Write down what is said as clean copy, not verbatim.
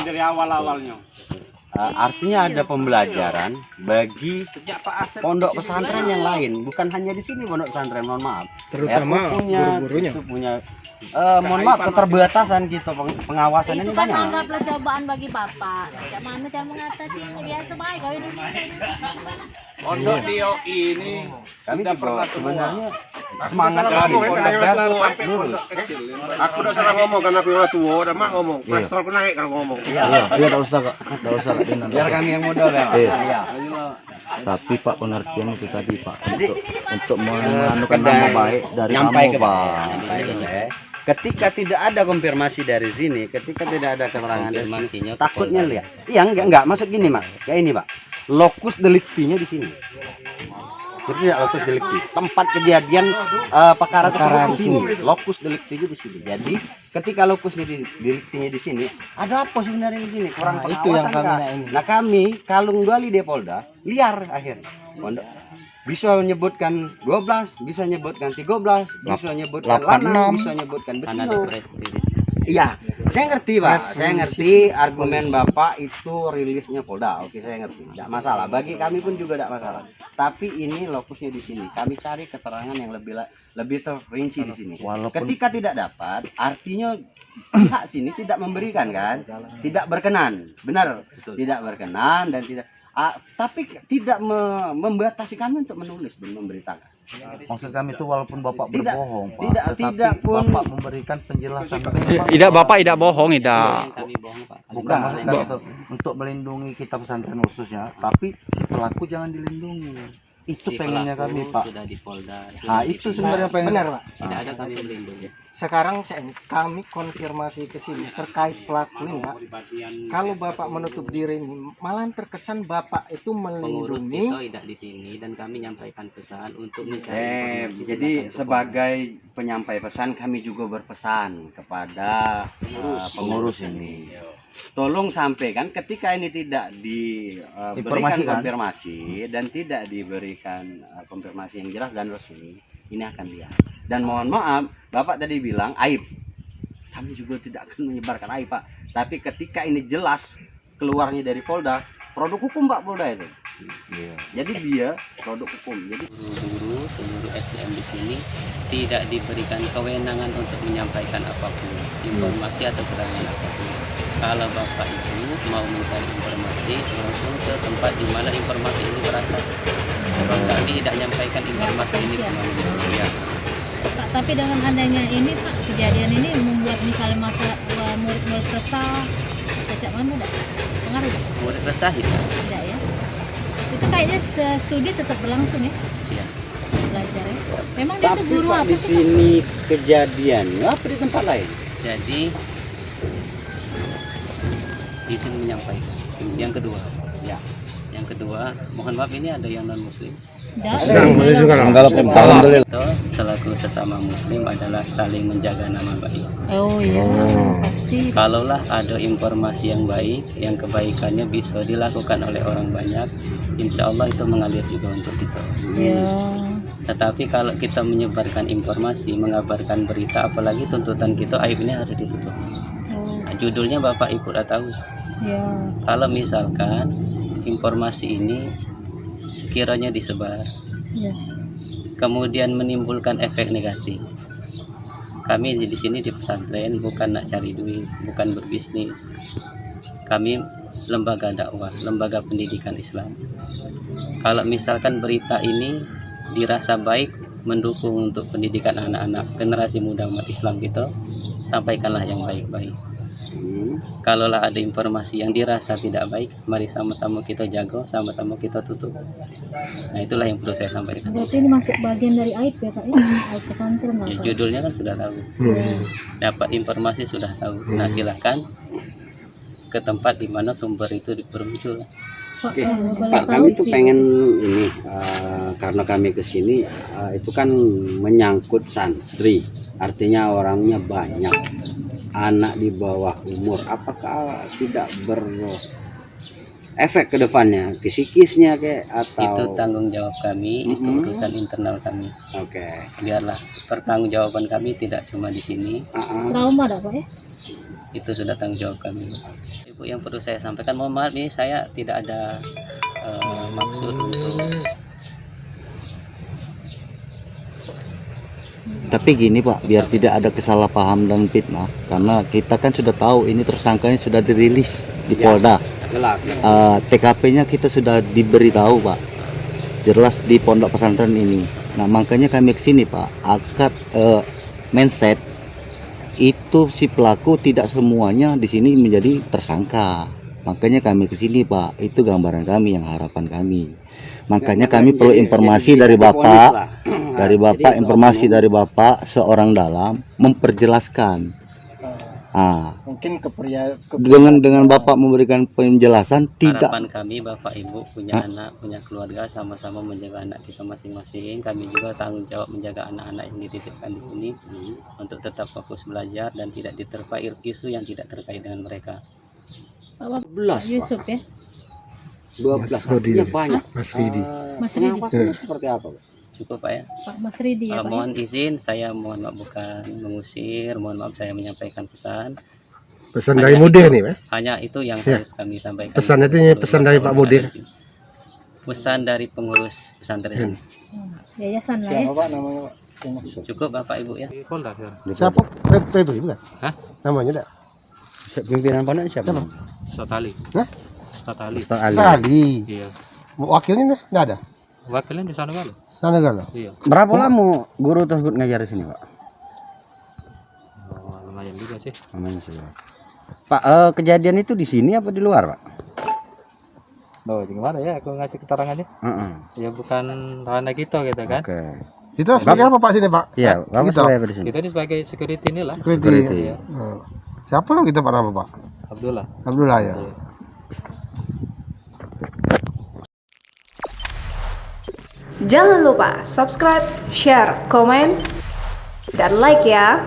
Dari awal-awalnya. Artinya ada pembelajaran bagi pondok pesantren yang lain, bukan hanya di sini pondok pesantren, mohon maaf. Terutama guru-gurunya. Punya mohon maaf, keterbatasan kita pengawasan ini itu kan banyak. anggaplah cobaan bagi bapak. Bagaimana cara mengatasinya? Biasa baik kau ini. Pondok Dio ini Kami sudah juga pernah sebenarnya semangat dari kami pondok besar sampai lurus. pondok kecil. Aku udah salah ngomong karena aku yang tua, udah mak ngomong. Kolesterolku naik kalau ngomong. Iya, enggak usah Kak. Enggak usah Kak Dinan. Biar kami yang modal ya. Iya. Iya. Tapi Pak pengertian itu tadi Pak Jadi, untuk menganukan nama baik dari nyampai kamu ke Pak. ketika tidak ada konfirmasi dari sini, ketika tidak ada keterangan dari sini, takutnya lihat. Iya, enggak maksud gini, Mak. Kayak ini, Pak. Lokus deliktinya di sini. Jadi tidak lokus delikti. Tempat kejadian perkara tersebut di sini. Lokus deliktinya di sini. Jadi ketika lokus deliktinya di sini, ada apa sebenarnya di sini? Kurang pengawasan. Itu yang kami Kak. ini. Nah, kami Kalung Gali Depolda liar akhirnya. Pondok bisa menyebutkan 12, bisa menyebutkan 13, bisa menyebutkan 86. lanang, bisa menyebutkan betina. Iya, saya ngerti Pak, saya ngerti argumen Bapak itu rilisnya Polda. Oke, saya ngerti, tidak masalah. Bagi kami pun juga tidak masalah. Tapi ini lokusnya di sini. Kami cari keterangan yang lebih terperinci di sini. Ketika tidak dapat, artinya pihak sini tidak memberikan kan, tidak berkenan, benar, tidak berkenan dan tidak. Tapi tidak membatasi kami untuk menulis dan memberitakan. Maksud kami itu walaupun Bapak Tidak, berbohong Pak, tidak, tetapi tidak pun. Bapak memberikan penjelasan. Tidak, Bapak tidak bohong, tidak. Bukan maksud kami itu untuk melindungi kita pesantren khususnya, tapi si pelaku jangan dilindungi. Itu pengennya kami Pak. Sudah di Polda. Nah itu sebenarnya pengen. Benar Pak. Tidak ada kami melindungi. Sekarang kami konfirmasi ke sini terkait pelaku ini Pak. Kalau Bapak menutup diri ini, malah terkesan Bapak itu Pengurus melindungi. kita tidak di sini dan kami menyampaikan pesan untuk mencari informasi. Jadi Silakan sebagai penyampai pesan kami juga berpesan kepada pengurus ini. Tolong sampaikan ketika ini tidak diberikan Informasikan. konfirmasi dan tidak diberikan konfirmasi yang jelas dan resmi, ini akan liar. Dan mohon maaf, Bapak tadi bilang aib. Kami juga tidak akan menyebarkan aib, Pak. Tapi ketika ini jelas keluarnya dari Polda, produk hukum Pak Polda itu. Jadi dia produk hukum. Jadi guru seluruh SDM di sini tidak diberikan kewenangan untuk menyampaikan apapun, informasi atau keterangan apapun. Kalau Bapak itu mau mencari informasi, langsung ke tempat di mana informasi ini berasal. Sebab kami tidak menyampaikan informasi ini ke manusia. Pak, tapi dengan adanya ini Pak, kejadian ini membuat misalnya masalah murid-murid resah, cocok mana enggak? Pengaruh nggak? Murid resah itu. Tidak ya? Itu kayaknya studi tetap berlangsung ya? Iya. Belajar ya? Memang dia itu guru Pak, apa di sih? sini kejadiannya apa di tempat lain? Jadi izin menyampaikan. Yang kedua, Ya. yang kedua, mohon maaf ini ada yang non muslim. Alhamdulillah. Itu selaku sesama muslim adalah saling menjaga nama baik. Oh iya, pasti. Kalaulah ada informasi yang baik, yang kebaikannya bisa dilakukan oleh orang banyak, insya Allah itu mengalir juga untuk kita. Ya. Tetapi kalau kita menyebarkan informasi, mengabarkan berita, apalagi tuntutan kita, aibnya harus ditutup. Nah, judulnya Bapak Ibu udah tahu. Ya. Kalau misalkan informasi ini sekiranya disebar, Ya. kemudian menimbulkan efek negatif. Kami di sini di pesantren bukan nak cari duit, bukan berbisnis. Kami lembaga dakwah, lembaga pendidikan Islam. Kalau misalkan berita ini dirasa baik, mendukung untuk pendidikan anak-anak generasi muda umat Islam kita, sampaikanlah yang baik-baik. Kalaulah ada informasi yang dirasa tidak baik, mari sama-sama kita jaga, sama-sama kita tutup. Nah itulah yang perlu saya sampaikan. Berarti ini masuk bagian dari aib ya Pak? Ini aib pesantren Ya, Pak? judulnya kan sudah tahu, dapat informasi sudah tahu. Nah silakan ke tempat di mana sumber itu bermuncul. Pak, Oke, kalau boleh Pak, tahu kami tuh sih. pengen ini karena kami kesini itu kan menyangkut santri, artinya orangnya banyak. anak di bawah umur, apakah tidak berefek ke depannya, psikisnya kayak Itu atau? tanggung jawab kami, itu urusan internal kami. Oke. Biarlah pertanggungjawaban kami tidak cuma di sini, Trauma dah Pak ya? itu sudah tanggung jawab kami. Ibu, yang perlu saya sampaikan, mohon maaf nih, saya tidak ada maksud untuk Tapi gini Pak, biar tidak ada kesalahpaham dan fitnah, karena kita kan sudah tahu ini tersangkanya sudah dirilis di Polda. Jelas. TKP-nya kita sudah diberitahu Pak, jelas di pondok pesantren ini. Nah makanya kami kesini Pak, akad mindset itu si pelaku tidak semuanya di sini menjadi tersangka. Makanya kami kesini Pak, itu gambaran kami, yang harapan kami. Makanya kami perlu informasi dari Bapak, informasi dari Bapak seorang dalam memperjelaskan. Mungkin Dengan Bapak memberikan penjelasan, tidak harapan kami Bapak Ibu punya anak, punya keluarga, sama-sama menjaga anak kita masing-masing. Kami juga tanggung jawab menjaga anak-anak yang dititipkan di sini untuk tetap fokus belajar dan tidak diterpa isu yang tidak terkait dengan mereka. Pak 12, Yusuf ya? 12 artinya banyak. Mas Ridi. Pengawasannya seperti apa, Pak? Cukup Pak ya. Pak Mas Ridi ya Pak ya? Mohon izin, saya mohon maaf bukan mengusir, mohon maaf saya menyampaikan pesan. Pesan dari Mudir nih, Pak. Hanya itu yang harus kami sampaikan. Pesan itu pesan dari Pak Mudir. Pesan dari pengurus pesantren. Yayasan lah ya. siapa Pak namanya Pak? Cukup Bapak Ibu ya. Siapa? Febri bukan? Hah? Namanya enggak? Pimpinan pondok siapa? Ustaz Ali. Hah? Ustaz Ali. Ustaz Ali. Sali. Iya. Wakilnya enggak ada? Wakilnya di sana kali. Sana gala. Iya. Berapa lama guru tersebut ngajar di sini, Pak? Oh, lumayan juga sih. Namanya sih, Pak. Kejadian itu di sini apa di luar, Pak? Oh, gimana ya aku ngasih keterangannya? Ya bukan ranah kita gitu kan. Oke. Kita sebagai apa Pak sini, Pak? Iya, Bapak Kita. sebagai apa di sini? Kita ini sebagai security inilah. Security. Iya. Siapa dong kita Pak nama Pak? Abdullah. Abdullah ya. Iya. Jangan lupa subscribe, share, komen, dan like ya.